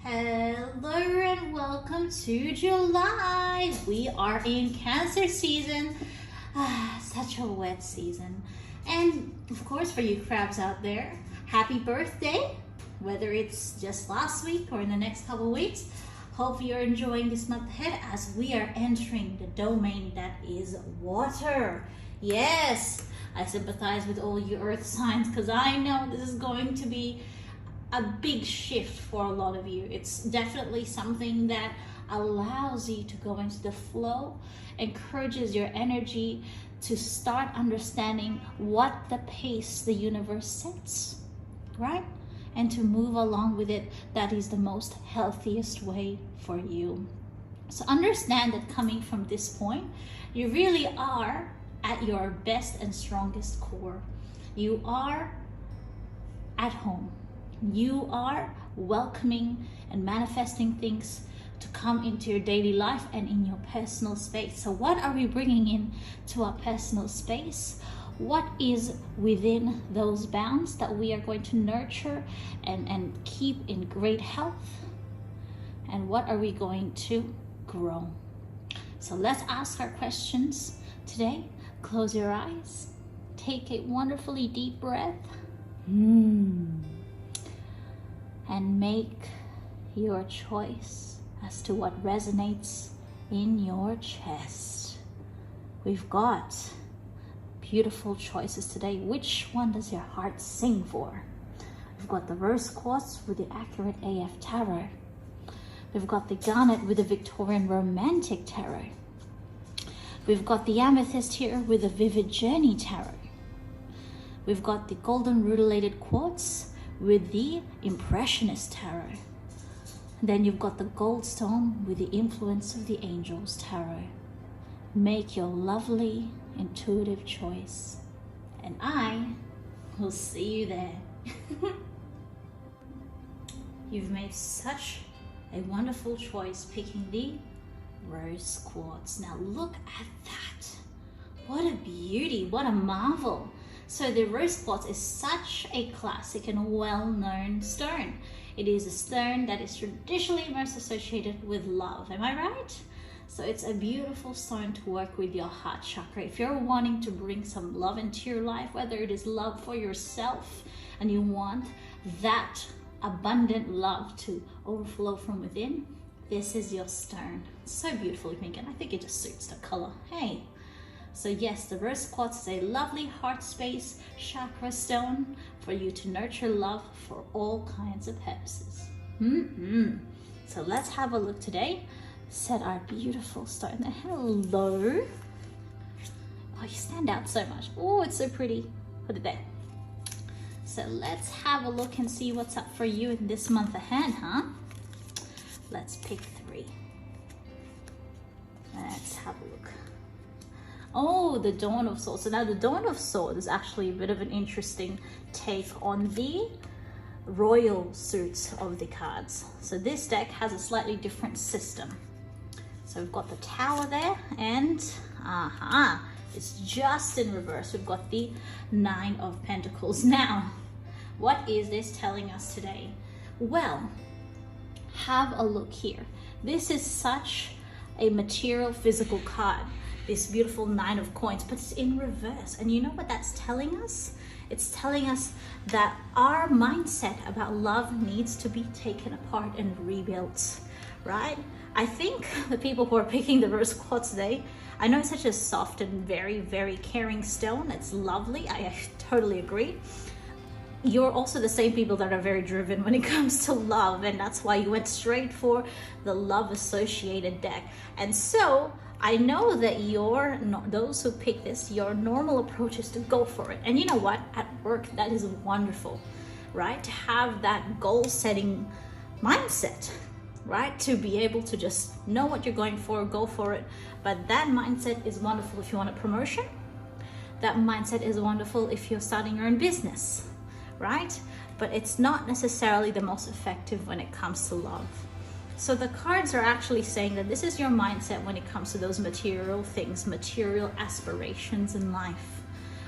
Hello and welcome to July. We are in Cancer season. Such a wet season. And of course, for you crabs out there, happy birthday. Whether it's just last week or in the next couple weeks, hope you're enjoying this month ahead as we are entering the domain that is water. Yes, I sympathize with all you earth signs because I know this is going to be a big shift for a lot of you. It's definitely something that allows you to go into the flow, encourages your energy to start understanding what the pace the universe sets, right? And to move along with it, that is the most healthiest way for you. So understand that coming from this point, you really are at your best and strongest core. You are at home. You are welcoming and manifesting things to come into your daily life and in your personal space. So what are we bringing in to our personal space? What is within those bounds that we are going to nurture and keep in great health? And what are we going to grow? So let's ask our questions today. Close your eyes. Take a wonderfully deep breath. And make your choice as to what resonates in your chest. We've got beautiful choices today. Which one does your heart sing for? We've got the Rose Quartz with the Accurate AF Tarot. We've got the Garnet with the Victorian Romantic Tarot. We've got the Amethyst here with the Vivid Journey Tarot. We've got the Golden Rutilated Quartz with the Impressionist Tarot. And then you've got the Goldstone with the Influence of the Angels Tarot. Make your lovely, intuitive choice. And I will see you there. You've made such a wonderful choice picking the Rose Quartz. Now look at that. What a beauty, what a marvel. So the Rose Quartz is such a classic and well-known stone. It is a stone that is traditionally most associated with love. Am I right? So it's a beautiful stone to work with your heart chakra. If you're wanting to bring some love into your life, whether it is love for yourself and you want that abundant love to overflow from within, this is your stone. It's so beautifully pink, and I think it just suits the color. Hey. So yes, the Rose Quartz is a lovely heart space chakra stone for you to nurture love for all kinds of purposes. So let's have a look today. Set our beautiful stone there. Hello. Oh, you stand out so much. Oh, it's so pretty. Put it there. So let's have a look and see what's up for you in this month ahead, huh? Let's pick 3. Let's have a look. Oh, the Dawn of Swords. So now the Dawn of Swords is actually a bit of an interesting take on the royal suits of the cards. So this deck has a slightly different system. So we've got the Tower there, and it's just in reverse. We've got the 9 of Pentacles. Now, what is this telling us today? Well, have a look here. This is such a material, physical card. This beautiful 9 of coins, but it's in reverse. And you know what that's telling us? It's telling us that our mindset about love needs to be taken apart and rebuilt, right? I think the people who are picking the Rose Quartz today, I know it's such a soft and very, very caring stone. It's lovely. I totally agree. You're also the same people that are very driven when it comes to love, and that's why you went straight for the love associated deck. And so I know that those who pick this, your normal approach is to go for it. And you know what? At work, that is wonderful, right? To have that goal setting mindset, right? To be able to just know what you're going for, go for it. But that mindset is wonderful if you want a promotion. That mindset is wonderful if you're starting your own business, right? But it's not necessarily the most effective when it comes to love. So the cards are actually saying that this is your mindset when it comes to those material things, material aspirations in life.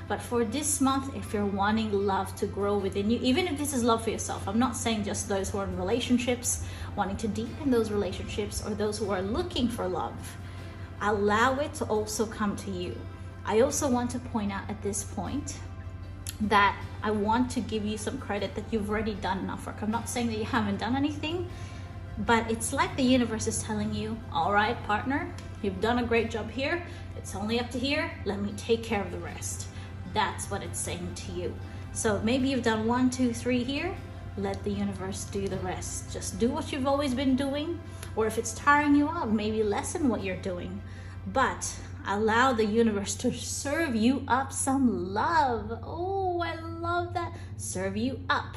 But for this month, if you're wanting love to grow within you, even if this is love for yourself, I'm not saying just those who are in relationships, wanting to deepen those relationships, or those who are looking for love, allow it to also come to you. I also want to point out at this point that I want to give you some credit that you've already done enough work. I'm not saying that you haven't done anything, but it's like the universe is telling you, all right, partner, you've done a great job here. It's only up to here. Let me take care of the rest. That's what it's saying to you. So maybe you've done 1, 2, 3 here. Let the universe do the rest. Just do what you've always been doing. Or if it's tiring you out, maybe lessen what you're doing. But allow the universe to serve you up some love. Oh, I love that. Serve you up.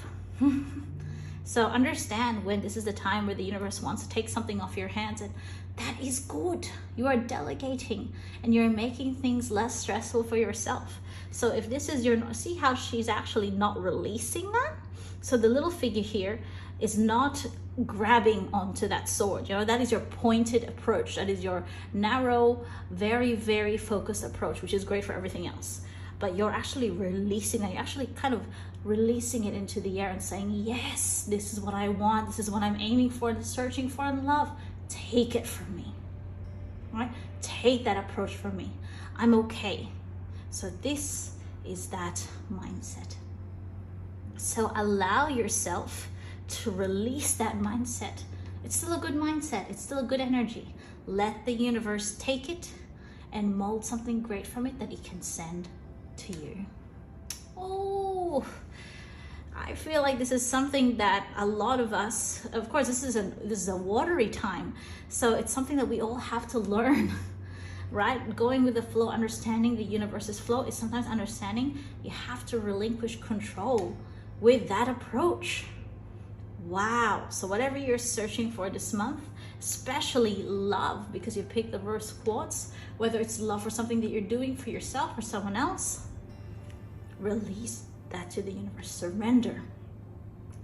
So understand when this is the time where the universe wants to take something off your hands, and that is good. You are delegating and you're making things less stressful for yourself. So if this is your, see how she's actually not releasing that? So the little figure here is not grabbing onto that sword. You know, that is your pointed approach. That is your narrow, very, very focused approach, which is great for everything else. But you're actually releasing it. You're actually kind of releasing it into the air and saying, yes, this is what I want. This is what I'm aiming for and searching for in love. Take it from me, right? Take that approach from me. I'm okay. So this is that mindset. So allow yourself to release that mindset. It's still a good mindset. It's still a good energy. Let the universe take it and mold something great from it that it can send to you. Oh, I feel like this is something that a lot of us, of course, this is a watery time. So it's something that we all have to learn, right? Going with the flow, understanding the universe's flow is sometimes understanding you have to relinquish control with that approach. Wow. So whatever you're searching for this month, especially love, because you picked the verse Quartz, whether it's love for something that you're doing for yourself or someone else, release that to the universe. Surrender.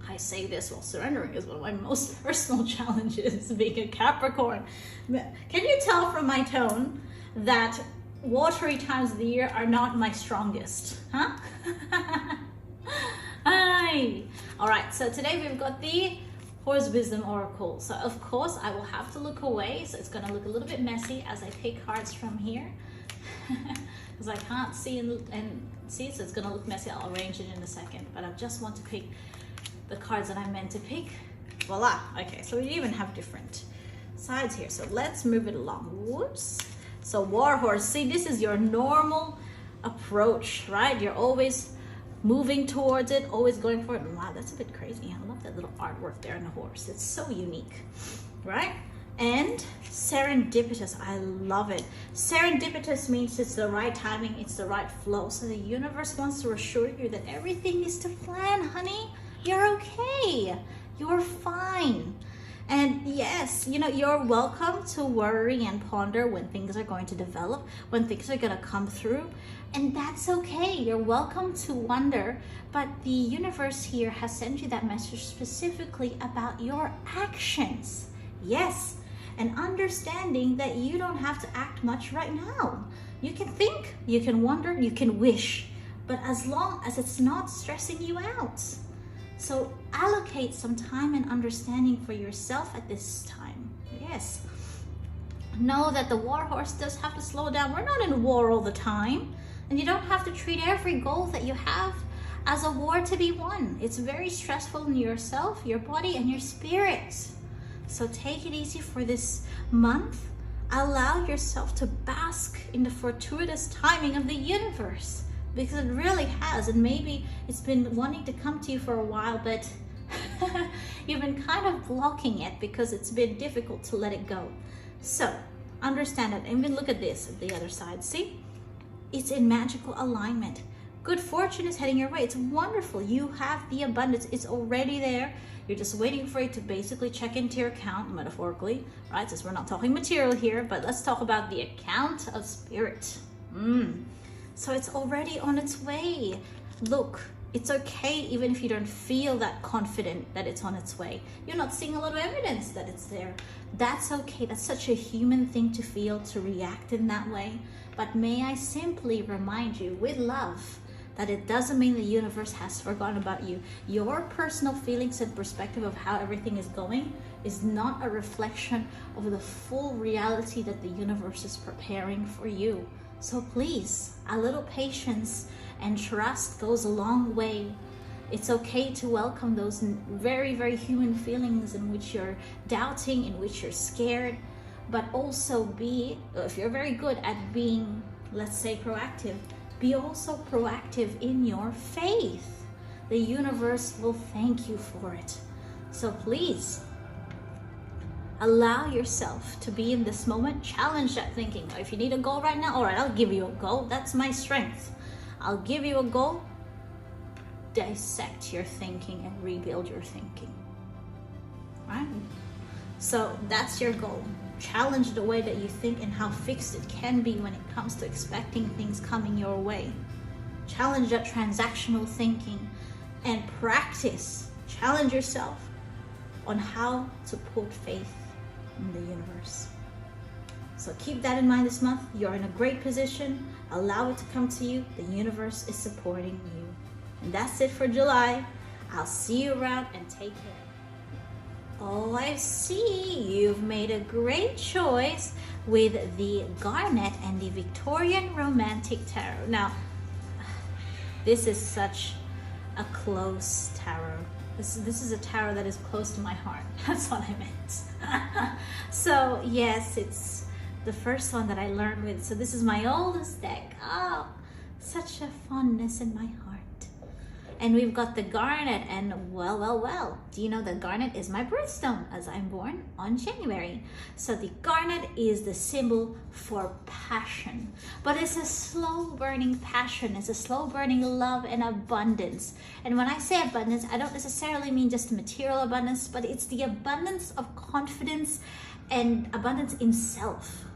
I say this while surrendering is one of my most personal challenges, being a Capricorn. Can you tell from my tone that watery times of the year are not my strongest? Huh? Hi. All right, so today we've got the Horse Wisdom Oracle. So of course I will have to look away, so it's going to look a little bit messy as I pick cards from here. Because I can't see and see, so it's going to look messy. I'll arrange it in a second, but I just want to pick the cards that I'm meant to pick. Voila. Okay, so we even have different sides here, so let's move it along. Whoops. So War Horse, see, this is your normal approach, right? You're always moving towards it, always going for it. Wow, that's a bit crazy. I love that little artwork there in the horse. It's so unique, right? And serendipitous, I love it. Serendipitous means it's the right timing, it's the right flow. So the universe wants to assure you that everything is to plan, honey. You're okay. You're fine. And yes, you know, you're welcome to worry and ponder when things are going to develop, when things are going to come through. And that's okay. You're welcome to wonder. But the universe here has sent you that message specifically about your actions. Yes. And understanding that you don't have to act much right now. You can think, you can wonder, you can wish, but as long as it's not stressing you out. So allocate some time and understanding for yourself at this time. Yes. Know that the war horse does have to slow down. We're not in war all the time. And you don't have to treat every goal that you have as a war to be won. It's very stressful in yourself, your body, and your spirit. So take it easy for this month. Allow yourself to bask in the fortuitous timing of the universe, because it really has. And maybe it's been wanting to come to you for a while, but you've been kind of blocking it because it's been difficult to let it go. So understand it. And then look at this at the other side. See, it's in magical alignment. Good fortune is heading your way. It's wonderful. You have the abundance. It's already there. You're just waiting for it to basically check into your account, metaphorically, right? Since we're not talking material here, but let's talk about the account of spirit. So it's already on its way. Look, It's okay even if you don't feel that confident that it's on its way. You're not seeing a lot of evidence that it's there. That's okay. That's such a human thing to feel, to react in that way. But may I simply remind you with love that it doesn't mean the universe has forgotten about you. Your personal feelings and perspective of how everything is going is not a reflection of the full reality that the universe is preparing for you. So please, a little patience and trust goes a long way. It's okay to welcome those very, very human feelings in which you're doubting, in which you're scared, but also be, if you're very good at being, let's say, proactive, be also proactive in your faith. The universe will thank you for it. So please, allow yourself to be in this moment. Challenge that thinking. If you need a goal right now, all right, I'll give you a goal. That's my strength. I'll give you a goal. Dissect your thinking and rebuild your thinking. Right? So that's your goal. Challenge the way that you think and how fixed it can be when it comes to expecting things coming your way. Challenge that transactional thinking and practice. Challenge yourself on how to put faith in the universe. So keep that in mind this month. You're in a great position. Allow it to come to you. The universe is supporting you. And that's it for July. I'll see you around and take care. Oh, I see you've made a great choice with the Garnet and the Victorian Romantic Tarot. Now, this is such a close tarot. This is a tarot that is close to my heart. That's what I meant. So yes, it's the first one that I learned with. So this is my oldest deck. Oh, such a fondness in my heart. And we've got the Garnet, and well, do you know that Garnet is my birthstone, as I'm born on January. So the Garnet is the symbol for passion, but it's a slow burning passion. It's a slow burning love and abundance. And when I say abundance, I don't necessarily mean just material abundance, but it's the abundance of confidence and abundance in self.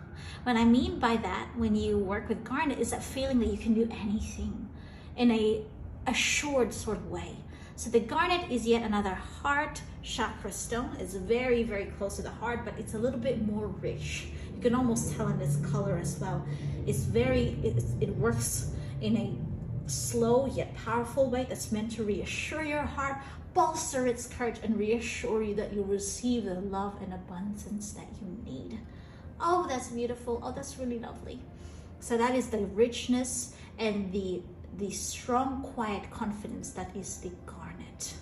What I mean by that, when you work with Garnet, is that feeling that you can do anything in a assured sort of way. So the Garnet is yet another heart chakra stone. It's very, very close to the heart, but it's a little bit more rich. You can almost tell in its color as well. It works in a slow yet powerful way that's meant to reassure your heart, bolster its courage, and reassure you that you'll receive the love and abundance that you need. Oh, that's beautiful. Oh, that's really lovely. So that is the richness and the strong, quiet confidence that is the Garnet.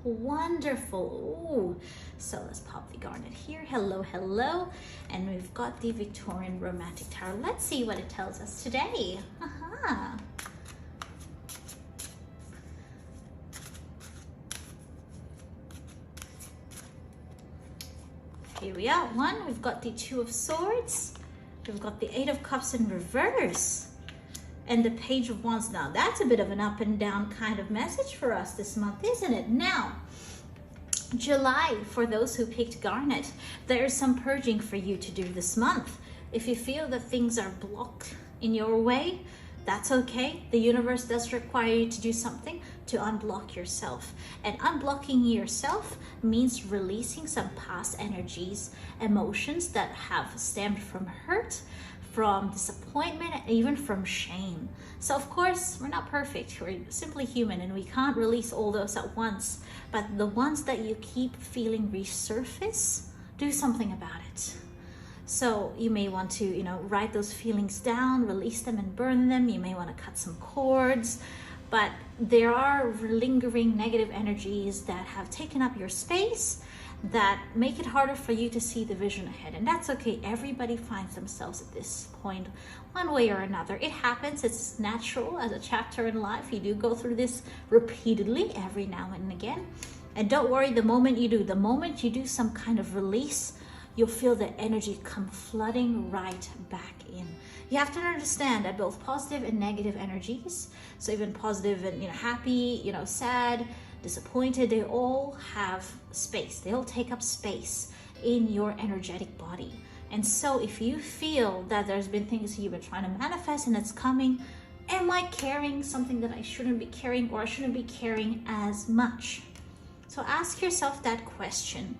Wonderful. Ooh. So let's pop the Garnet here. Hello, hello. And we've got the Victorian Romantic Tarot. Let's see what it tells us today. Aha. Here we are. One, we've got the Two of Swords. We've got the Eight of Cups in reverse. And the Page of Wands. Now, that's a bit of an up and down kind of message for us this month, isn't it? Now, July, for those who picked Garnet, there's some purging for you to do this month. If you feel that things are blocked in your way, that's okay. The universe does require you to do something to unblock yourself. And unblocking yourself means releasing some past energies, emotions that have stemmed from hurt, from disappointment, and even from shame. So of course, we're not perfect. We're simply human, and we can't release all those at once. But the ones that you keep feeling resurface, do something about it. So you may want to, write those feelings down, release them and burn them. You may want to cut some cords. But there are lingering negative energies that have taken up your space, that make it harder for you to see the vision ahead. And that's okay. Everybody finds themselves at this point one way or another. It happens. It's natural as a chapter in life. You do go through this repeatedly every now and again. And don't worry, the moment you do some kind of release, you'll feel the energy come flooding right back in. You have to understand that both positive and negative energies, so even positive and happy, sad, disappointed, they all have space. They all take up space in your energetic body. And so if you feel that there's been things you've been trying to manifest and it's coming, Am I carrying something that I shouldn't be carrying, or I shouldn't be carrying as much? So ask yourself that question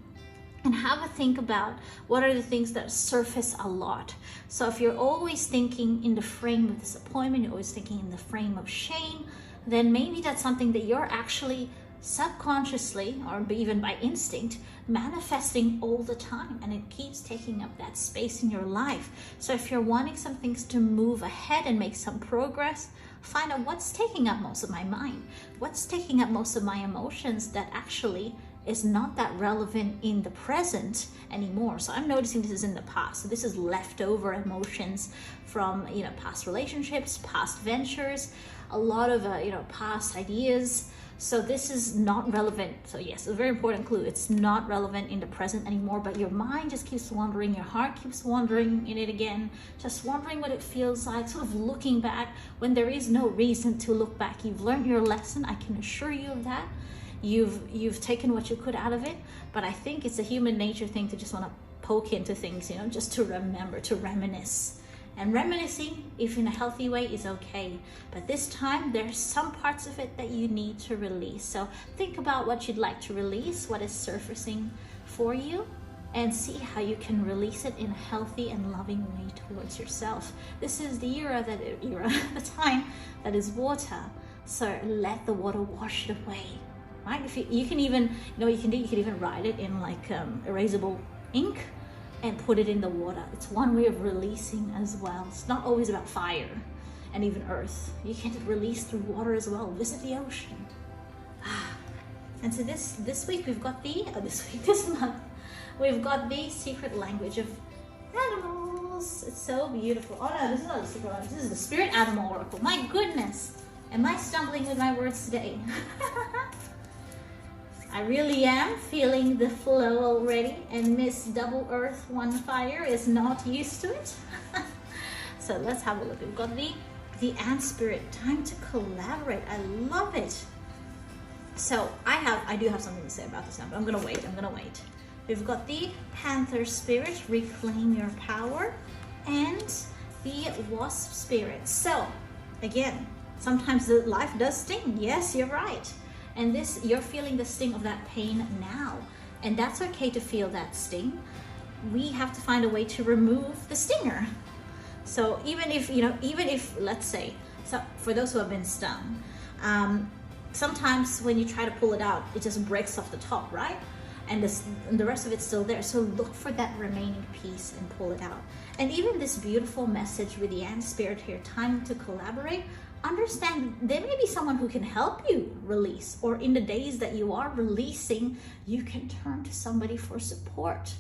and have a think about what are the things that surface a lot. So if you're always thinking in the frame of disappointment, you're always thinking in the frame of shame, then maybe that's something that you're actually subconsciously, or even by instinct, manifesting all the time, and it keeps taking up that space in your life. So if you're wanting some things to move ahead and make some progress, find out what's taking up most of my mind, what's taking up most of my emotions that actually is not that relevant in the present anymore. So I'm noticing this is in the past. So this is leftover emotions from, you know, past relationships, past ventures, a lot of past ideas. So this is not relevant. So yes, a very important clue. It's not relevant in the present anymore, but your mind just keeps wandering, your heart keeps wandering in it again, just wondering what it feels like, sort of looking back when there is no reason to look back. You've learned your lesson, I can assure you of that. You've taken what you could out of it, but I think it's a human nature thing to just want to poke into things, you know, just to remember, to reminisce. And reminiscing, if in a healthy way, is okay. But this time, there's some parts of it that you need to release. So think about what you'd like to release, what is surfacing for you, and see how you can release it in a healthy and loving way towards yourself. This is the the time that is water. So let the water wash it away, right? If you can even, you can even write it in like erasable ink and put it in the water. It's one way of releasing as well. It's not always about fire and even earth. You can release through water as well. Visit the ocean. And so this week we've got this month, we've got the secret language of animals. It's so beautiful. Oh no, this is not the secret language. This is the spirit animal oracle. My goodness. Am I stumbling with my words today? I really am feeling the flow already, and Miss Double Earth One Fire is not used to it. So let's have a look. We've got the ant spirit, time to collaborate. I love it. So I do have something to say about this now, but I'm gonna wait. We've got the panther spirit, reclaim your power, and the wasp spirit. So again, sometimes the life does sting. Yes, you're right. And you're feeling the sting of that pain now. And that's okay to feel that sting. We have to find a way to remove the stinger. So even if, let's say, so for those who have been stung, sometimes when you try to pull it out, it just breaks off the top, right? And the rest of it's still there. So look for that remaining piece and pull it out. And even this beautiful message with the ant spirit here, time to collaborate, understand there may be someone who can help you release, or in the days that you are releasing, you can turn to somebody for support.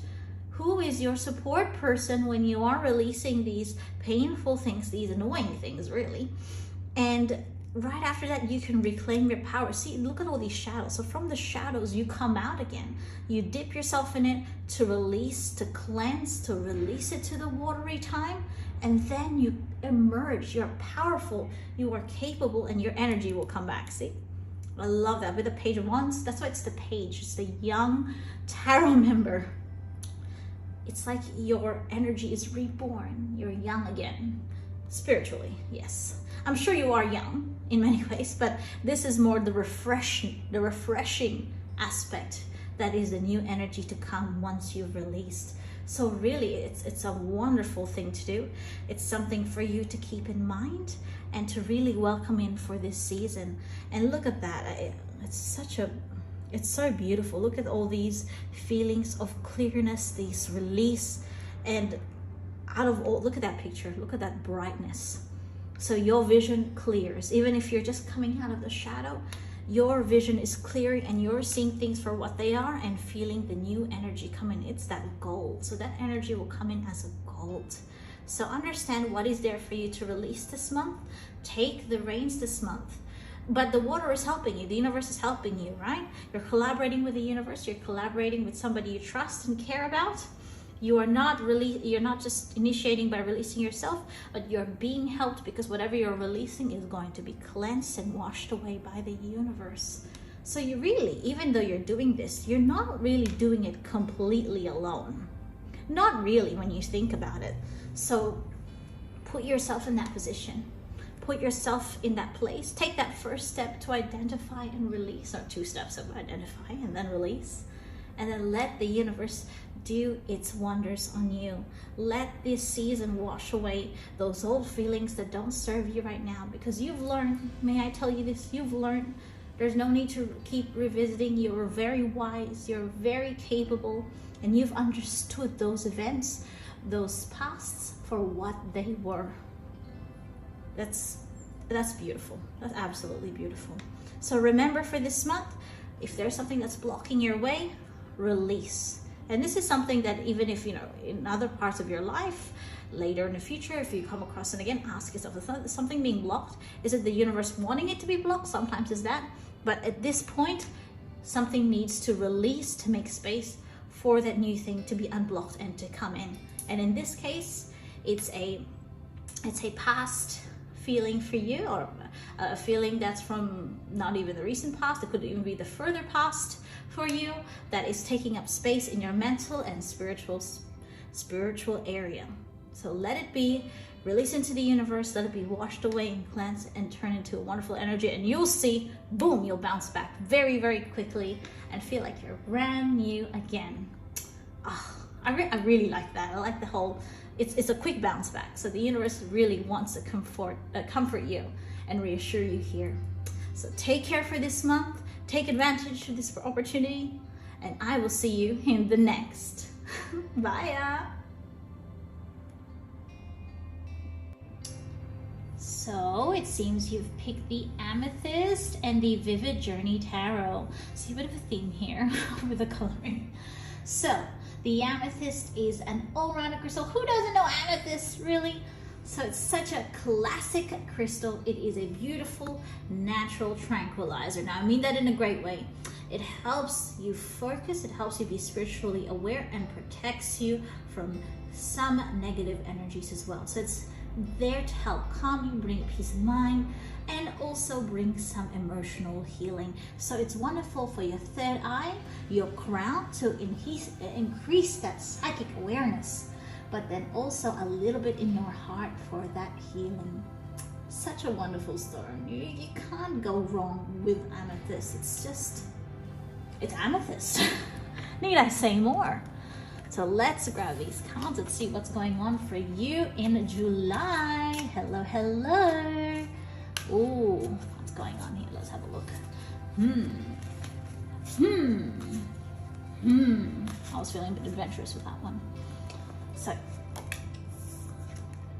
Who is your support person when you are releasing these painful things, these annoying things, really? And right after that, you can reclaim your power. See, look at all these shadows. So from the shadows, you come out again. You dip yourself in it to release, to cleanse, to release it to the watery time. And then you emerge. You're powerful, you are capable, and your energy will come back. See? I love that. With the Page of Wands, that's why it's the page. It's the young tarot member. It's like your energy is reborn. You're young again. Spiritually, yes. I'm sure you are young in many ways, but this is more the refreshing aspect that is the new energy to come once you've released. So really, it's a wonderful thing to do. It's something for you to keep in mind and to really welcome in for this season. And look at that. It's so beautiful. Look at all these feelings of clearness, these release, and look at that picture. Look at that brightness. So your vision clears. Even if you're just coming out of the shadow, your vision is clearing and you're seeing things for what they are and feeling the new energy come in. It's that gold. So that energy will come in as a gold. So understand what is there for you to release this month. Take the reins this month. But the water is helping you. The universe is helping you, right? You're collaborating with the universe. You're collaborating with somebody you trust and care about. You're not just initiating by releasing yourself, but you're being helped, because whatever you're releasing is going to be cleansed and washed away by the universe. So you really, even though you're doing this, you're not really doing it completely alone. Not really when you think about it. So put yourself in that position. put yourself in that place. Take that first step to identify and release, or 2 steps of identify and then release. And then let the universe do its wonders on you. Let this season wash away those old feelings that don't serve you right now, because you've learned, may I tell you this, you've learned. There's no need to keep revisiting. You're very wise, you're very capable, and you've understood those events, those pasts, for what they were. That's beautiful. That's absolutely beautiful. So remember, for this month, if there's something that's blocking your way, release. And this is something that even if, in other parts of your life, later in the future, if you come across it again, ask yourself, is something being blocked? Is it the universe wanting it to be blocked? Sometimes it's that. But at this point, something needs to release to make space for that new thing to be unblocked and to come in. And in this case, it's a past feeling for you, or a feeling that's from not even the recent past. It could even be the further past for you, that is taking up space in your mental and spiritual area. So let it be, release into the universe, let it be washed away and cleansed and turn into a wonderful energy, and you'll see, boom, you'll bounce back very, very quickly and feel like you're brand new again. I really like that. I like the whole, it's a quick bounce back. So the universe really wants to comfort you and reassure you here. So take care for this month. Take advantage of this opportunity, and I will see you in the next. Bye. So it seems you've picked the Amethyst and the Vivid Journey Tarot. See a bit of a theme here with the coloring. So the Amethyst is an all-round crystal. Who doesn't know Amethyst, really? So it's such a classic crystal. It is a beautiful, natural tranquilizer. Now, I mean that in a great way. It helps you focus, it helps you be spiritually aware, and protects you from some negative energies as well. So it's there to help calm you, bring peace of mind, and also bring some emotional healing. So it's wonderful for your third eye, your crown, to increase that psychic awareness, but then also a little bit in your heart for that healing. Such a wonderful stone. You can't go wrong with Amethyst. It's Amethyst. Need I say more? So let's grab these cards. Let's see what's going on for you in July. Hello, hello. Ooh, what's going on here? Let's have a look. I was feeling a bit adventurous with that one. So,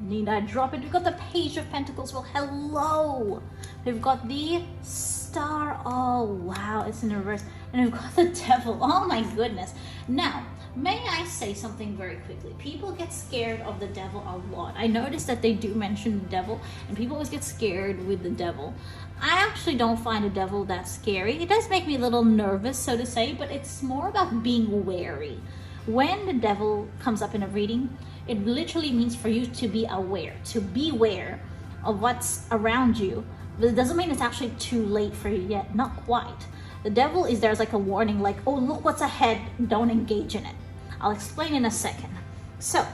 need I drop it? We've got the Page of Pentacles. Well, hello. We've got the Star. Oh, wow, it's in reverse. And we've got the Devil. Oh my goodness. Now, may I say something very quickly? People get scared of the devil a lot. I noticed that they do mention the devil, and people always get scared with the devil. I actually don't find the devil that scary. It does make me a little nervous, so to say, but it's more about being wary. When the devil comes up in a reading, it literally means for you to be aware, to beware of what's around you. But it doesn't mean it's actually too late for you yet, not quite. The devil is there's like a warning, like, oh, look what's ahead, don't engage in it. I'll explain in a second. So,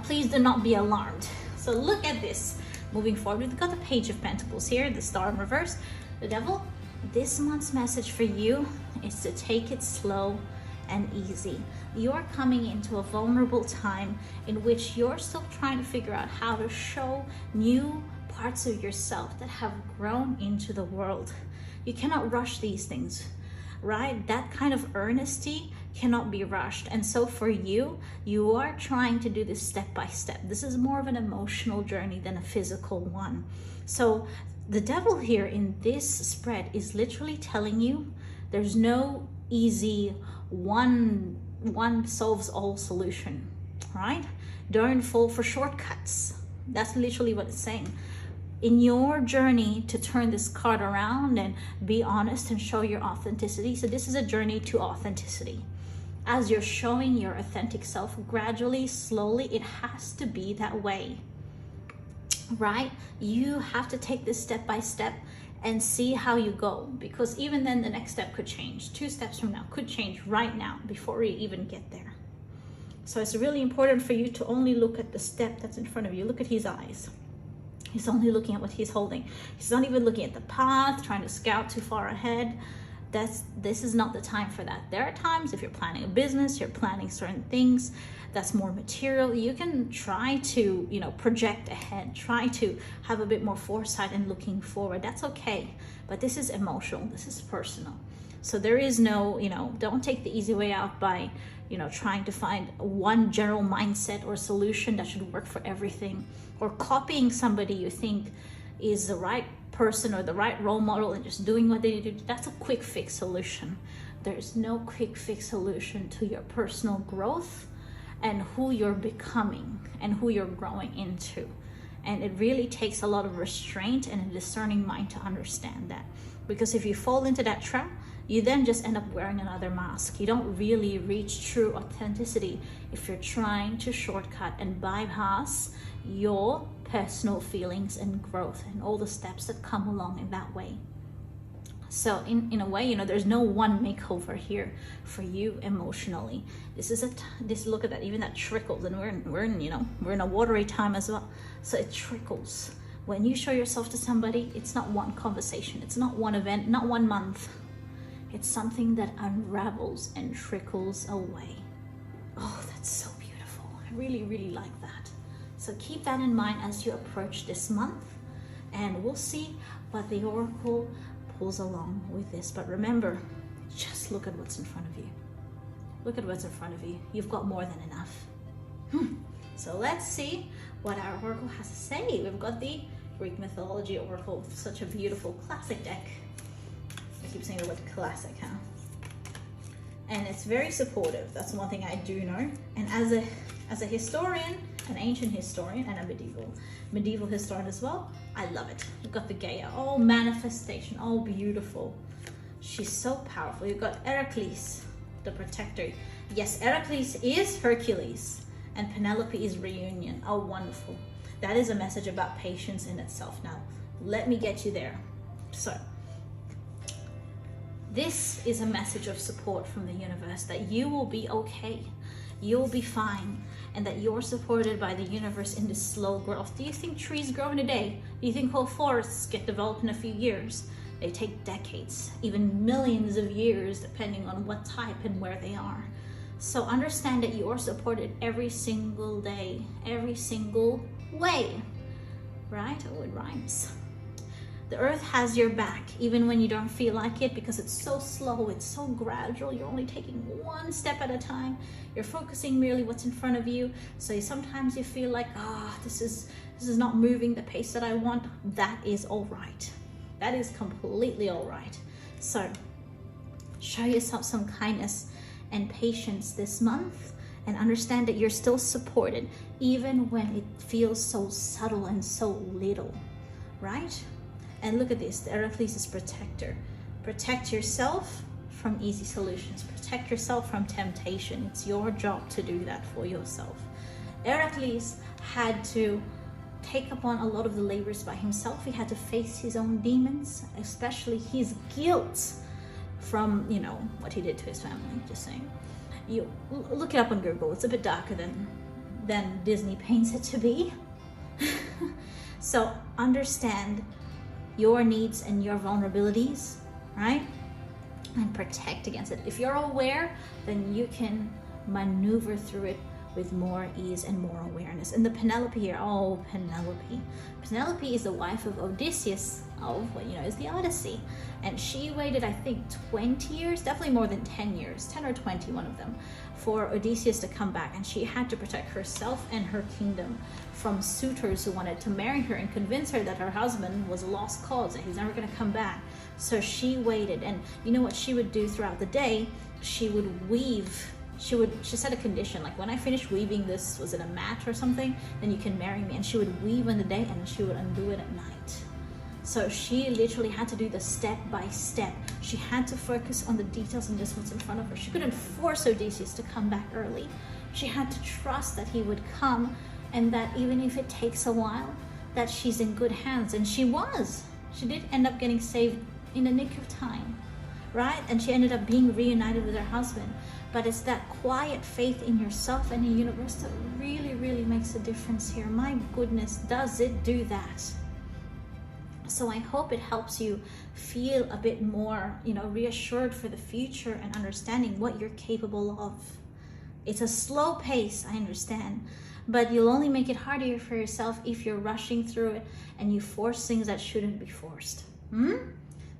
please do not be alarmed. So look at this. Moving forward, we've got the Page of Pentacles here, the Star in reverse. The devil, this month's message for you is to take it slow and easy. You're coming into a vulnerable time in which you're still trying to figure out how to show new parts of yourself that have grown into the world. You cannot rush these things, right? That kind of earnesty cannot be rushed. And so for you, you are trying to do this step by step. This is more of an emotional journey than a physical one. So the devil here in this spread is literally telling you there's no easy one solves all solution, right? Don't fall for shortcuts. That's literally what it's saying. In your journey to turn this card around and be honest and show your authenticity. So this is a journey to authenticity. As you're showing your authentic self, gradually, slowly, it has to be that way, right? You have to take this step by step and see how you go, because even then the next step could change. 2 steps from now could change right now before we even get there. So it's really important for you to only look at the step that's in front of you. Look at his eyes. He's only looking at what he's holding. He's not even looking at the path, trying to scout too far ahead. This is not the time for that. There are times if you're planning a business, you're planning certain things that's more material, you can try to, you know, project ahead, try to have a bit more foresight and looking forward. That's okay. But this is emotional, this is personal. So there is no, you know, don't take the easy way out by, you know, trying to find one general mindset or solution that should work for everything, or copying somebody you think is the right person or the right role model and just doing what they do. That's a quick fix solution. There's no quick fix solution to your personal growth and who you're becoming and who you're growing into. And it really takes a lot of restraint and a discerning mind to understand that. Because if you fall into that trap, you then just end up wearing another mask. You don't really reach true authenticity if you're trying to shortcut and bypass your personal feelings and growth and all the steps that come along in that way. So in a way, you know, there's no one makeover here for you emotionally. This look at that, even that trickles, and we're in a watery time as well. So it trickles. When you show yourself to somebody, it's not one conversation, it's not one event, not 1 month. It's something that unravels and trickles away. Oh, that's so beautiful. I really, really like that. So keep that in mind as you approach this month, and we'll see what the Oracle pulls along with this. But remember, just look at what's in front of you. Look at what's in front of you. You've got more than enough. So let's see what our Oracle has to say. We've got the Greek mythology Oracle, such a beautiful classic deck. I keep saying the word classic, huh? And it's very supportive. That's one thing I do know. And as a historian, an ancient historian, and a medieval historian as well, I love it. You've got the Gaia, all manifestation, all beautiful. She's so powerful. You've got Heracles, the protector. Yes, Heracles is Hercules, and Penelope is reunion. Oh, wonderful. That is a message about patience in itself. Now, let me get you there. So, this is a message of support from the universe that you will be okay. You'll be fine, and that you're supported by the universe in this slow growth. Do you think trees grow in a day? Do you think whole forests get developed in a few years? They take decades, even millions of years, depending on what type and where they are. So understand that you're supported every single day, every single way, right? Oh, it rhymes. The earth has your back, even when you don't feel like it, because it's so slow, it's so gradual. You're only taking one step at a time. You're focusing merely what's in front of you. So sometimes you feel like, this is not moving the pace that I want. That is all right. That is completely all right. So show yourself some kindness and patience this month, and understand that you're still supported, even when it feels so subtle and so little, right? And look at this, the Heracles is protector. Protect yourself from easy solutions. Protect yourself from temptation. It's your job to do that for yourself. Heracles had to take upon a lot of the labors by himself. He had to face his own demons, especially his guilt from, what he did to his family, just saying. You look it up on Google. It's a bit darker than Disney paints it to be. So understand your needs and your vulnerabilities, right? And protect against it. If you're aware, then you can maneuver through it with more ease and more awareness. And the Penelope here, Penelope. Penelope is the wife of Odysseus of what is the Odyssey. And she waited, I think, 20 years, definitely more than 10 years, 10 or 20, one of them, for Odysseus to come back. And she had to protect herself and her kingdom from suitors who wanted to marry her and convince her that her husband was a lost cause and he's never going to come back. So she waited. And you know what she would do throughout the day? She would weave. She set a condition, like, when I finish weaving this, was it a mat or something, then you can marry me. And she would weave in the day and she would undo it at night. So she literally had to do the step by step. She had to focus on the details and just what's in front of her. She couldn't force Odysseus to come back early. She had to trust that he would come, and that even if it takes a while, that she's in good hands. And she was. She did end up getting saved in the nick of time, right? And she ended up being reunited with her husband. But it's that quiet faith in yourself and the universe that really, really makes a difference here. My goodness, does it do that? So I hope it helps you feel a bit more, reassured for the future and understanding what you're capable of. It's a slow pace, I understand, but you'll only make it harder for yourself if you're rushing through it and you force things that shouldn't be forced.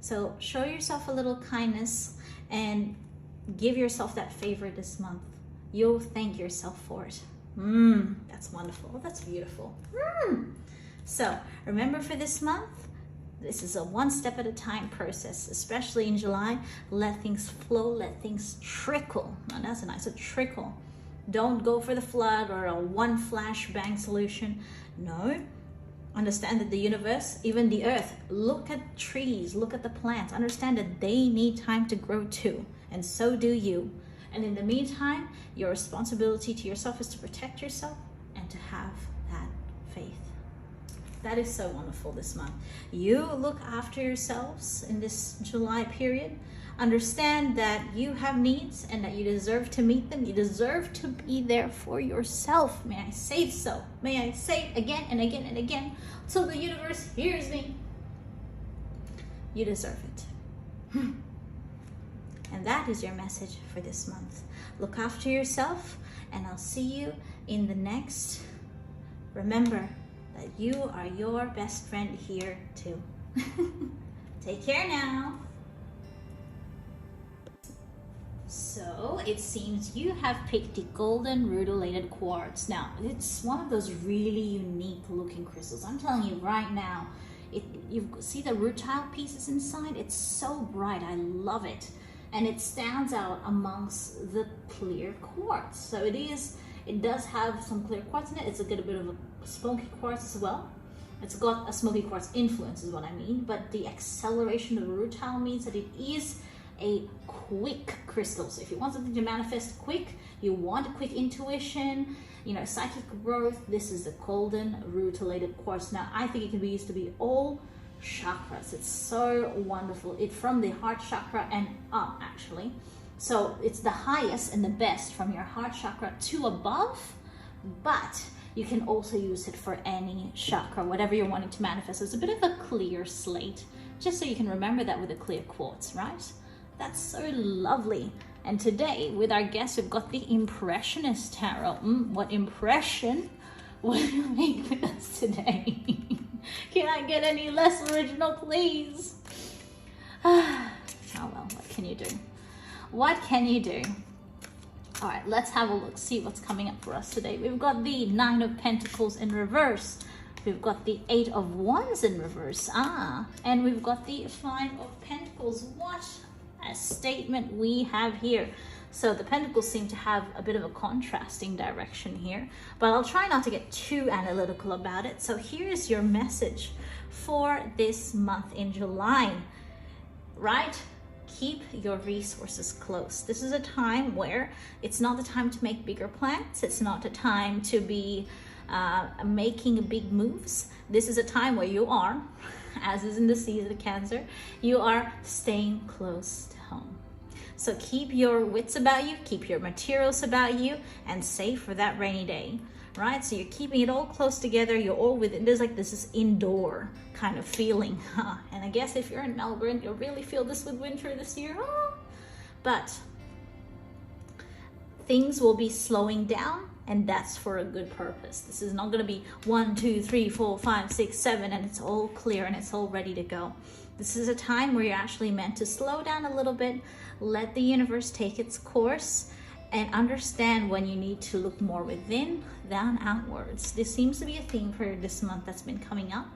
So show yourself a little kindness and give yourself that favor this month. You'll thank yourself for it. That's wonderful. That's beautiful. So remember, for this month, this is a one step at a time process, especially in July. Let things flow, let things trickle. Now that's a nice trickle. Don't go for the flood or a one flash bang solution. No. Understand that the universe, even the earth, look at trees, look at the plants. Understand that they need time to grow too, and so do you. And in the meantime, your responsibility to yourself is to protect yourself and to have that faith. That is so wonderful this month. You look after yourselves in this July period. Understand that you have needs and that you deserve to meet them. You deserve to be there for yourself. May I say so? May I say it again and again and again so the universe hears me? You deserve it. And that is your message for this month. Look after yourself, and I'll see you in the next. Remember that you are your best friend here too. Take care now. So it seems you have picked the golden rutilated quartz. Now, it's one of those really unique looking crystals. I'm telling you right now, you see the rutile pieces inside? It's so bright. I love it. And it stands out amongst the clear quartz. So it does have some clear quartz in it. It's got a bit of a smoky quartz as well. It's got a smoky quartz influence is what I mean. But the acceleration of the rutile means that it is a quick crystal. So if you want something to manifest quick, you want a quick intuition, psychic growth, this is the golden rutilated quartz. Now, I think it can be used to be all chakras. It's so wonderful. It's from the heart chakra and up, actually. So it's the highest and the best from your heart chakra to above, but you can also use it for any chakra, whatever you're wanting to manifest. So it's a bit of a clear slate, just so you can remember that with a clear quartz, right? That's so lovely. And today, with our guest, we've got the Impressionist Tarot. What impression will you make with us today? Can I get any less original, please? Oh well, what can you do? What can you do? All right, let's have a look, see what's coming up for us today. We've got the Nine of Pentacles in reverse. We've got the Eight of Wands in reverse. And we've got the Five of Pentacles. What a statement we have here. So the pentacles seem to have a bit of a contrasting direction here, but I'll try not to get too analytical about it. So here's your message for this month in July, right? Keep your resources close. This is a time where it's not the time to make bigger plans. It's not the time to be making big moves. This is a time where you are, as is in the season of Cancer, you are staying close to home. So keep your wits about you, keep your materials about you, and save for that rainy day, right? So you're keeping it all close together. You're all within, there's like this is indoor kind of feeling. And I guess if you're in Melbourne, you'll really feel this with winter this year. But things will be slowing down, and that's for a good purpose. This is not going to be 1, 2, 3, 4, 5, 6, 7, and it's all clear and it's all ready to go. This is a time where you're actually meant to slow down a little bit, let the universe take its course, and understand when you need to look more within than outwards. This seems to be a theme for this month that's been coming up.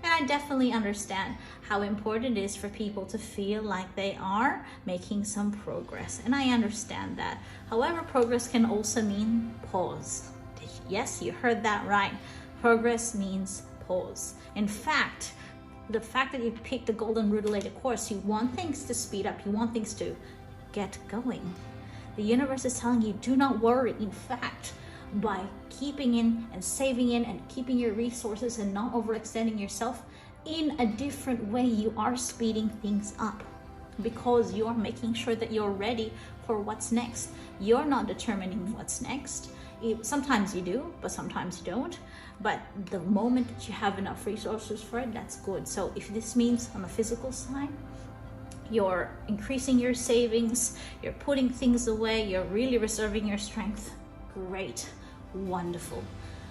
And I definitely understand how important it is for people to feel like they are making some progress. And I understand that. However, progress can also mean pause. Yes, you heard that right. Progress means pause. In fact, the fact that you picked the golden rutilated quartz, you want things to speed up. You want things to get going. The universe is telling you, do not worry. In fact, by keeping in and saving in and keeping your resources and not overextending yourself in a different way, you are speeding things up because you are making sure that you're ready for what's next. You're not determining what's next. Sometimes you do, but sometimes you don't. But the moment that you have enough resources for it, that's good. So if this means on a physical side, you're increasing your savings, you're putting things away, you're really reserving your strength, great, wonderful.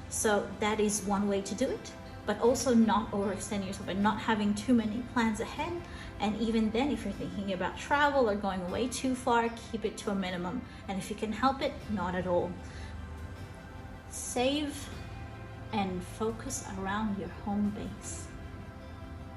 So that is one way to do it, but also not overextend yourself and not having too many plans ahead. And even then, if you're thinking about travel or going way too far, keep it to a minimum. And if you can help it, not at all. Save and focus around your home base,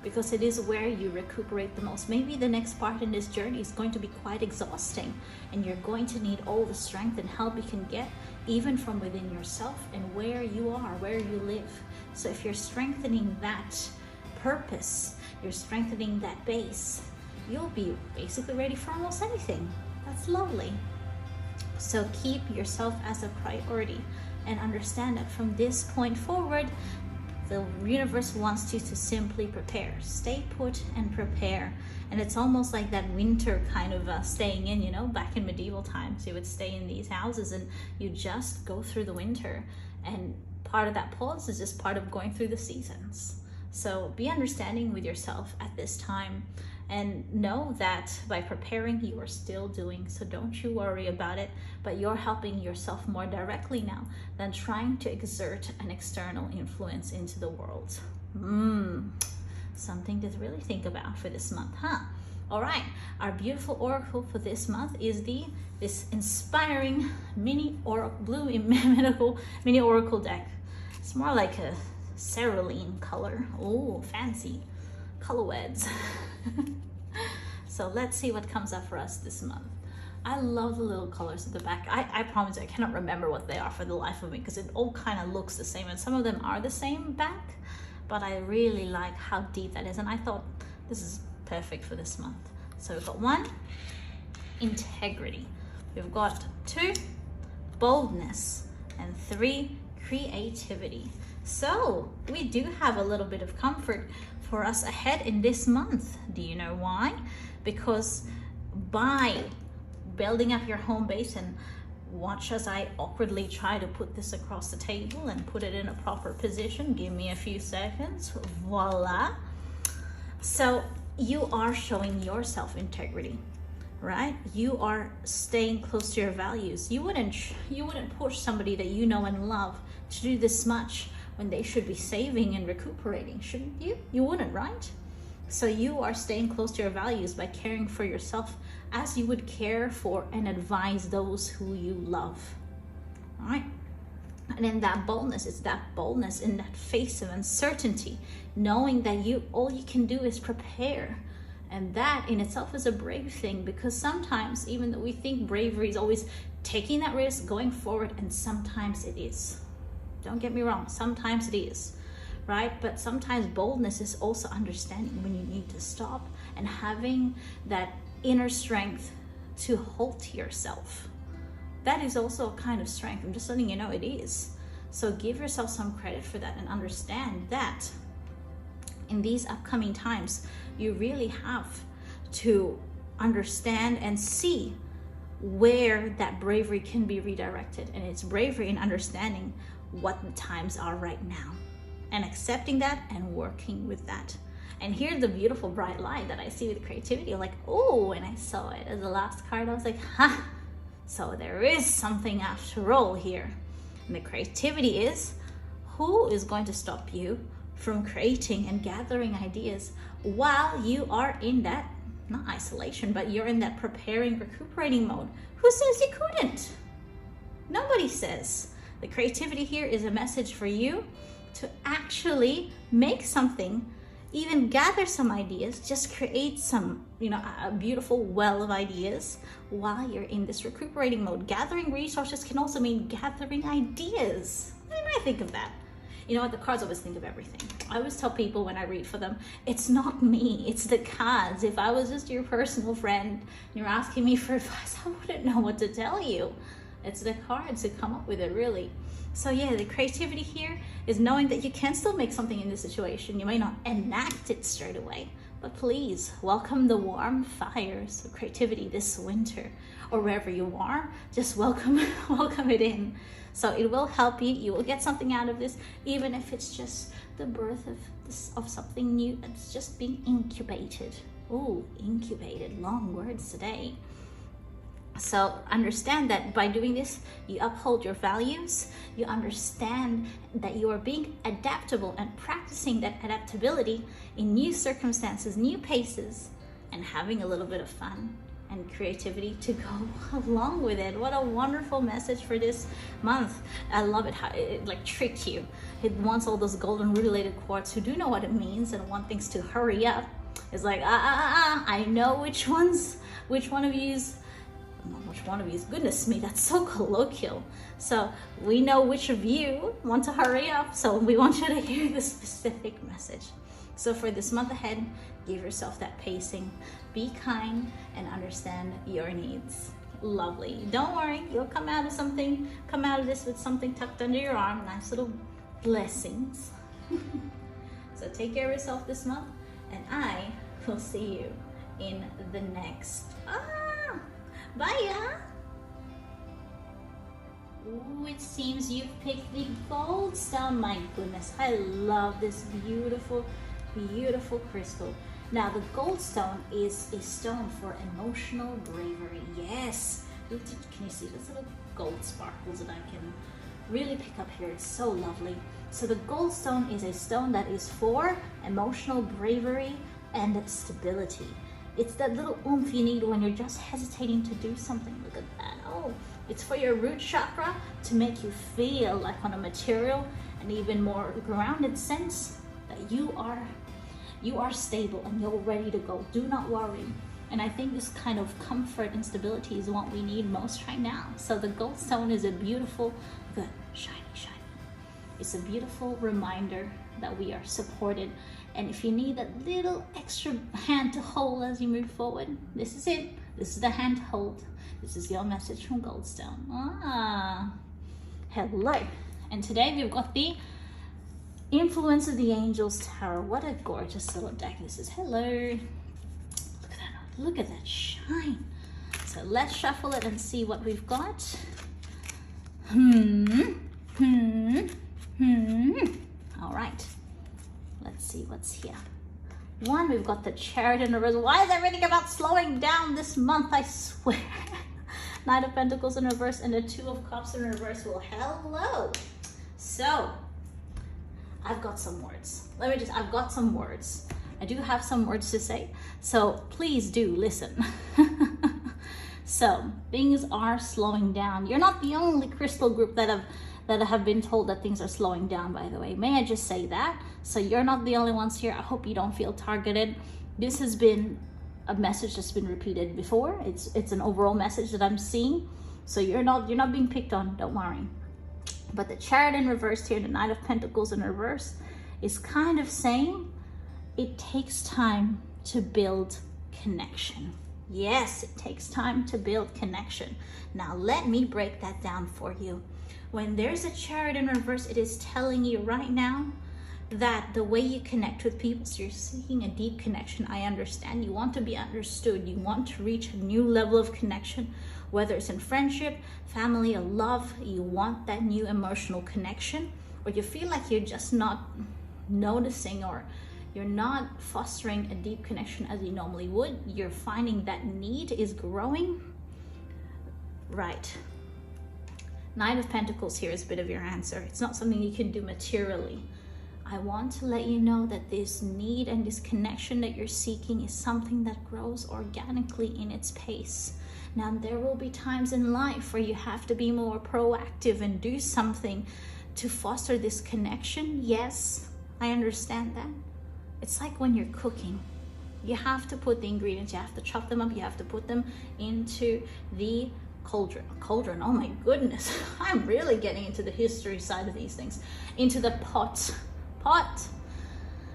because it is where you recuperate the most. Maybe the next part in this journey is going to be quite exhausting, and you're going to need all the strength and help you can get, even from within yourself and where you are, where you live. So if you're strengthening that purpose, you're strengthening that base, you'll be basically ready for almost anything. That's lovely. So keep yourself as a priority and understand that from this point forward, the universe wants you to simply prepare. Stay put and prepare. And it's almost like that winter kind of staying in, you know, back in medieval times, you would stay in these houses and you just go through the winter. And part of that pause is just part of going through the seasons. So be understanding with yourself at this time, and know that by preparing, you are still doing. So don't you worry about it, but you're helping yourself more directly now than trying to exert an external influence into the world. Something to really think about for this month, huh? All right, our beautiful oracle for this month is this inspiring mini oracle deck. It's more like a cerulean color. Oh, fancy colorweds. So let's see what comes up for us this month. I love the little colors at the back. I promise you, I cannot remember what they are for the life of me, because it all kind of looks the same, and some of them are the same back, but I really like how deep that is, and I thought this is perfect for this month. So we've got 1, integrity. We've got 2, boldness, and 3, creativity. So we do have a little bit of comfort for us ahead in this month. Do you know why? Because by building up your home base, and watch as I awkwardly try to put this across the table and put it in a proper position. Give me a few seconds. Voila. So you are showing yourself integrity, right? You are staying close to your values. You wouldn't push somebody that you know and love to do this much when they should be saving and recuperating, shouldn't you? You wouldn't, right? So you are staying close to your values by caring for yourself as you would care for and advise those who you love. All right? And in that boldness, it's that boldness in that face of uncertainty, knowing that all you can do is prepare. And that in itself is a brave thing, because sometimes, even though we think bravery is always taking that risk, going forward, and sometimes it is. Don't get me wrong, sometimes it is, right? But sometimes boldness is also understanding when you need to stop and having that inner strength to halt yourself. That is also a kind of strength. I'm just letting you know it is. So give yourself some credit for that and understand that in these upcoming times, you really have to understand and see where that bravery can be redirected. And it's bravery in understanding what the times are right now and accepting that and working with that. And here's the beautiful bright light that I see with creativity. Like, oh, and I saw it as the last card. I was like, huh. So there is something after all here. And the creativity is, who is going to stop you from creating and gathering ideas while you are in that, not isolation, but you're in that preparing, recuperating mode? Who says you couldn't? Nobody says. The creativity here is a message for you to actually make something, even gather some ideas, just create some, a beautiful well of ideas while you're in this recuperating mode. Gathering resources can also mean gathering ideas. When I think of that, you know what, the cards always think of everything. I always tell people when I read for them, it's not me, it's the cards. If I was just your personal friend and you're asking me for advice, I wouldn't know what to tell you. It's the cards who come up with it, really. So yeah, the creativity here is knowing that you can still make something in this situation. You may not enact it straight away, but please welcome the warm fires of creativity this winter. or wherever you are, just welcome welcome it in. So it will help you. You will get something out of this, even if it's just the birth of something new that's just being incubated. Ooh, incubated, long words today. So understand that by doing this, you uphold your values, you understand that you are being adaptable and practicing that adaptability in new circumstances, new paces, and having a little bit of fun and creativity to go along with it. What a wonderful message for this month. I love it how it like tricked you. It wants all those golden rutilated quartz who do know what it means and want things to hurry up. It's like, I know which one of you is, goodness me, that's so colloquial. So we know which of you want to hurry up, so we want you to hear the specific message. So for this month ahead, give yourself that pacing, be kind, and understand your needs. Lovely. Don't worry, you'll come out of this with something tucked under your arm, nice little blessings. So take care of yourself this month, and I will see you in the next. Bye. Ooh, it seems you've picked the Goldstone. My goodness, I love this beautiful, beautiful crystal. Now, the Goldstone is a stone for emotional bravery. Yes. Can you see this little gold sparkles that I can really pick up here? It's so lovely. So the Goldstone is a stone that is for emotional bravery and stability. It's that little oomph you need when you're just hesitating to do something. Look at that. Oh, it's for your root chakra to make you feel like on a material and even more grounded sense that you are stable and you're ready to go. Do not worry. And I think this kind of comfort and stability is what we need most right now. So the Goldstone is a beautiful, good, shiny. It's a beautiful reminder that we are supported. And if you need that little extra hand to hold as you move forward, this is it. This is the hand to hold. This is your message from Goldstone. Hello. And today we've got the Influence of the Angels Tarot. What a gorgeous little deck this is. Hello. Look at that shine. So let's shuffle it and see what we've got. All right. Let's see what's here. One, we've got the Chariot in reverse. Why is everything about slowing down this month? I swear. Knight of Pentacles in reverse and the Two of Cups in reverse. Well, hello. So, I've got some words. I've got some words. I do have some words to say. So, please do listen. So, things are slowing down. You're not the only crystal group that have been told that things are slowing down, by the way. May I just say that? So you're not the only ones here. I hope you don't feel targeted. This has been a message that's been repeated before. It's an overall message that I'm seeing. So you're not being picked on, don't worry. But the Chariot in reverse here, the Knight of Pentacles in reverse, is kind of saying it takes time to build connection. Yes, it takes time to build connection. Now let me break that down for you. When there's a Chariot in reverse, it is telling you right now that the way you connect with people, so you're seeking a deep connection. I understand. You want to be understood. You want to reach a new level of connection, whether it's in friendship, family, or love. You want that new emotional connection, or you feel like you're just not noticing, or you're not fostering a deep connection as you normally would. You're finding that need is growing. Right. Knight of Pentacles here is a bit of your answer. It's not something you can do materially. I want to let you know that this need and this connection that you're seeking is something that grows organically in its pace. Now, there will be times in life where you have to be more proactive and do something to foster this connection. Yes, I understand that. It's like when you're cooking. You have to put the ingredients, you have to chop them up, you have to put them into the cauldron. Oh my goodness, I'm really getting into the history side of these things. Into the pot,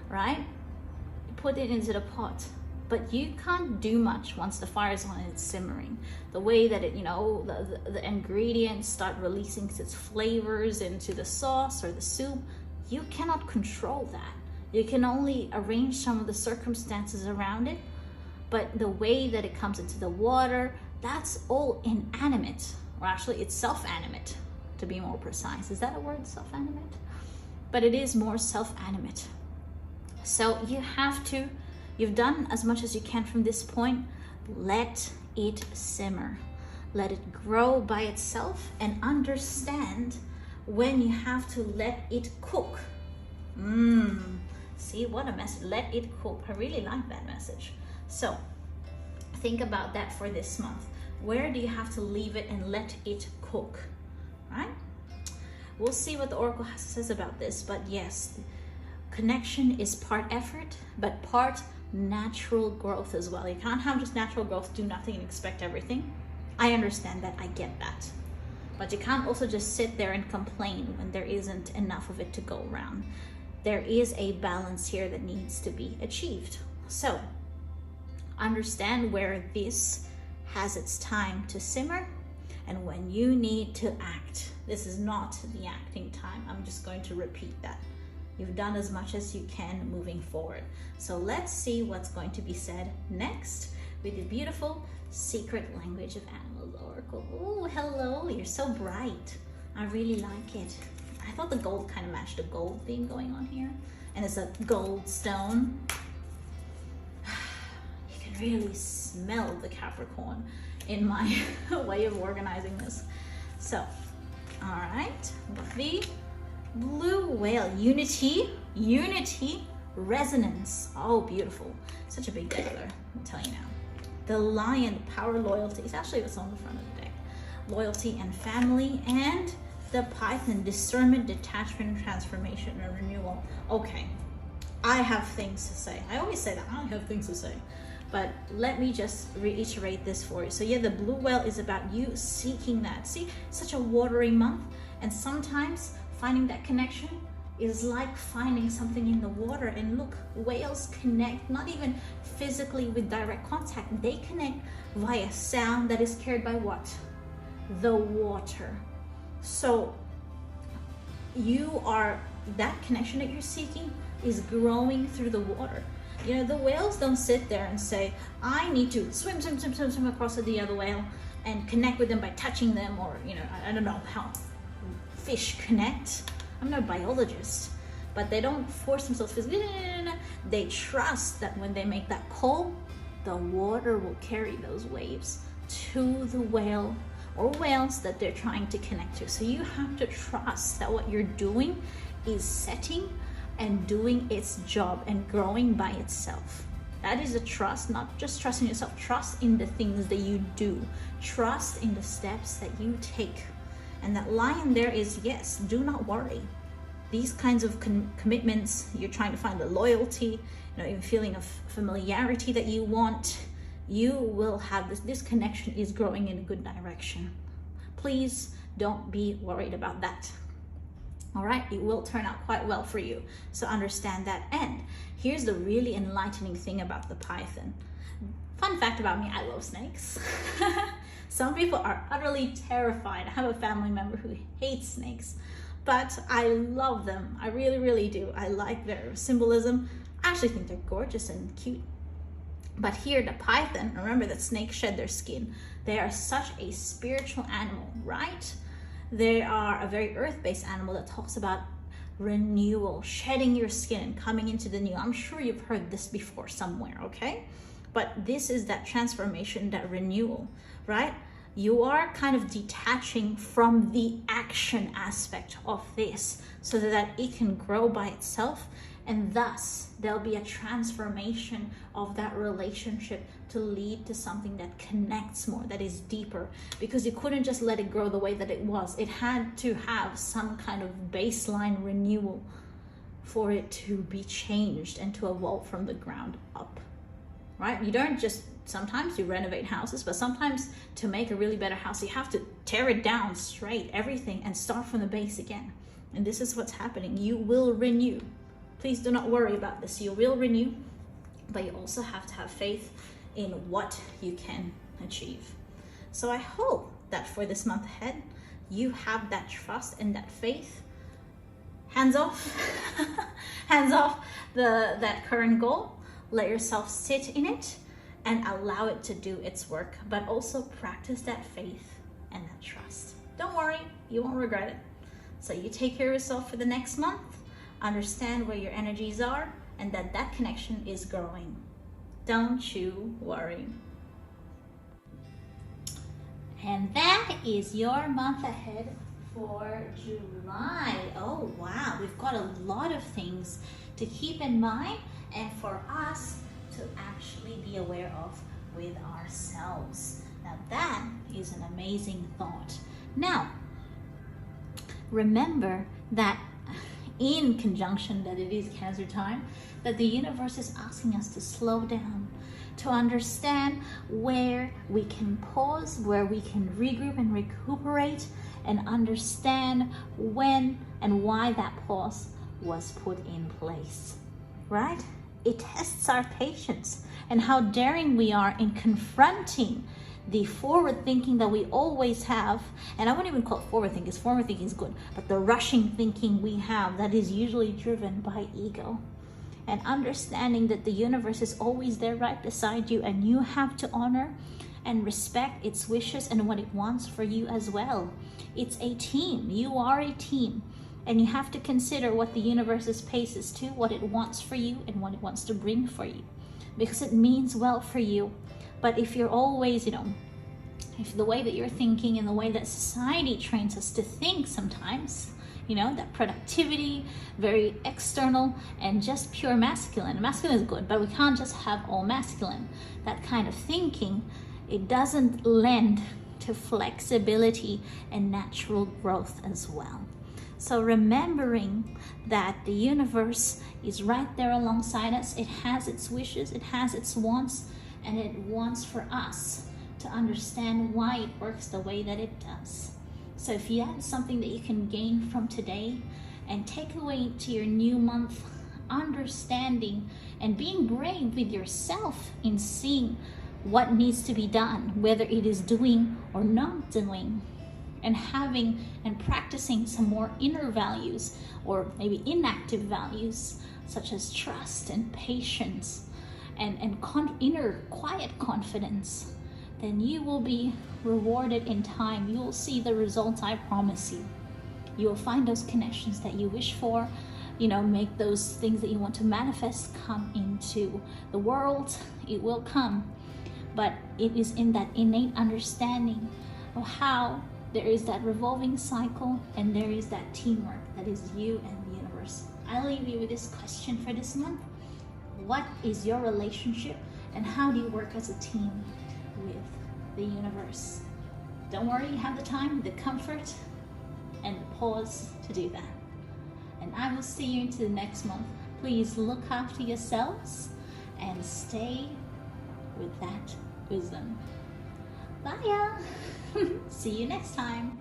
right? You put it into the pot, but you can't do much once the fire's on and it's simmering. The way that it, the ingredients start releasing its flavors into the sauce or the soup, you cannot control that. You can only arrange some of the circumstances around it, but the way that it comes into the water, that's all inanimate, or actually it's self-animate to be more precise. Is that a word, self-animate? But it is more self-animate. So you've done as much as you can from this point. Let it simmer. Let it grow by itself, and understand when you have to let it cook. See, what a message. Let it cook. I really like that message. So think about that for this month. Where do you have to leave it and let it cook, right? We'll see what the Oracle says about this, but yes, connection is part effort, but part natural growth as well. You can't have just natural growth, do nothing and expect everything. I understand that, I get that. But you can't also just sit there and complain when there isn't enough of it to go around. There is a balance here that needs to be achieved. So understand where this has its time to simmer and when you need to act. This is not the acting time. I'm just going to repeat that. You've done as much as you can moving forward. So let's see what's going to be said next with the beautiful Secret Language of Animals Oracle. Oh, hello, you're so bright. I really like it. I thought the gold kind of matched the gold theme going on here. And it's a Goldstone. You can really smell the Capricorn in my way of organizing this. So, all right, the blue whale, unity, resonance. Oh, beautiful. Such a big deck there, I'll tell you now. The lion, power, loyalty. It's actually what's on the front of the deck. Loyalty and family. And the python, discernment, detachment, transformation, and renewal. Okay, I have things to say. I always say that, I have things to say. But let me just reiterate this for you. So yeah, the blue whale is about you seeking that. See, such a watery month. And sometimes finding that connection is like finding something in the water. And look, whales connect not even physically with direct contact. They connect via sound that is carried by what? The water. So that connection that you're seeking is growing through the water. You know, the whales don't sit there and say, I need to swim across to the other whale and connect with them by touching them, or, you know, I don't know how fish connect. I'm not a biologist, but they don't force themselves physically. They trust that when they make that call, the water will carry those waves to the whale or whales that they're trying to connect to. So you have to trust that what you're doing is setting and doing its job and growing by itself. That is a trust, not just trust in yourself, trust in the things that you do, trust in the steps that you take. And that lion there is, yes, do not worry. These kinds of commitments, you're trying to find the loyalty, you know, even feeling of familiarity that you want, you will have this connection is growing in a good direction. Please don't be worried about that. All right, it will turn out quite well for you. So understand that. And here's the really enlightening thing about the python. Fun fact about me, I love snakes. Some people are utterly terrified. I have a family member who hates snakes, but I love them. I really, really do. I like their symbolism. I actually think they're gorgeous and cute. But here, the python, remember that snakes shed their skin. They are such a spiritual animal, right? They are a very earth-based animal that talks about renewal, shedding your skin and coming into the new. I'm sure you've heard this before somewhere, okay? But this is that transformation, that renewal, right? You are kind of detaching from the action aspect of this so that it can grow by itself. And thus, there'll be a transformation of that relationship to lead to something that connects more, that is deeper. Because you couldn't just let it grow the way that it was. It had to have some kind of baseline renewal for it to be changed and to evolve from the ground up, right? You don't just, sometimes you renovate houses, but sometimes to make a really better house, you have to tear it down straight, everything, and start from the base again. And this is what's happening. You will renew. Please do not worry about this. You will renew, but you also have to have faith in what you can achieve. So I hope that for this month ahead, you have that trust and that faith. Hands off, hands off that current goal. Let yourself sit in it and allow it to do its work, but also practice that faith and that trust. Don't worry, you won't regret it. So you take care of yourself for the next month, understand where your energies are, and that connection is growing. Don't you worry. And that is your month ahead for July. Oh wow, we've got a lot of things to keep in mind and for us to actually be aware of with ourselves. Now that is an amazing thought. Now, remember that in conjunction that it is Cancer time, that the universe is asking us to slow down, to understand where we can pause, where we can regroup and recuperate, and understand when and why that pause was put in place, right? It tests our patience and how daring we are in confronting the forward thinking that we always have. And I wouldn't even call it forward thinking, because forward thinking is good, but the rushing thinking we have that is usually driven by ego. And understanding that the universe is always there right beside you, and you have to honor and respect its wishes and what it wants for you as well. It's a team. You are a team. And you have to consider what the universe's pace is to, what it wants for you and what it wants to bring for you. Because it means well for you. But if you're always, if the way that you're thinking and the way that society trains us to think sometimes, that productivity, very external and just pure masculine. Masculine is good, but we can't just have all masculine. That kind of thinking, it doesn't lend to flexibility and natural growth as well. So remembering that the universe is right there alongside us, it has its wishes, it has its wants, and it wants for us to understand why it works the way that it does. So if you have something that you can gain from today and take away to your new month, understanding and being brave with yourself in seeing what needs to be done, whether it is doing or not doing, and having and practicing some more inner values or maybe inactive values such as trust and patience and inner quiet confidence, then you will be rewarded in time. You will see the results, I promise you. You will find those connections that you wish for, make those things that you want to manifest come into the world. It will come, but it is in that innate understanding of how there is that revolving cycle and there is that teamwork that is you and the universe. I leave you with this question for this month. What is your relationship and how do you work as a team with the universe? Don't worry, you have the time, the comfort, and the pause to do that. And I will see you into the next month. Please look after yourselves and stay with that wisdom. Bye, y'all. See you next time.